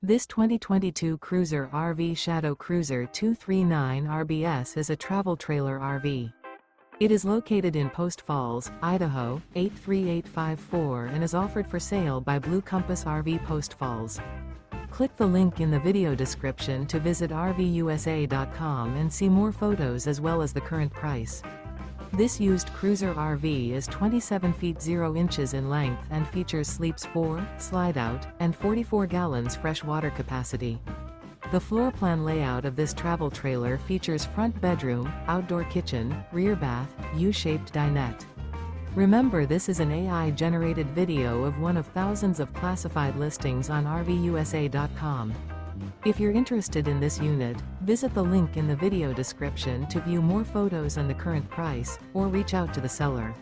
This 2022 Cruiser RV Shadow Cruiser 239 RBS is a travel trailer RV. It is located in Post Falls, Idaho, 83854 and is offered for sale by Blue Compass RV Post Falls. Click the link in the video description to visit RVUSA.com and see more photos as well as the current price. This used Cruiser RV is 27 feet 0 inches in length and features sleeps 4, slide-out, and 44 gallons fresh water capacity. The floor plan layout of this travel trailer features front bedroom, outdoor kitchen, rear bath, U-shaped dinette. Remember, this is an AI-generated video of one of thousands of classified listings on RVUSA.com. If you're interested in this unit, visit the link in the video description to view more photos and the current price, or reach out to the seller.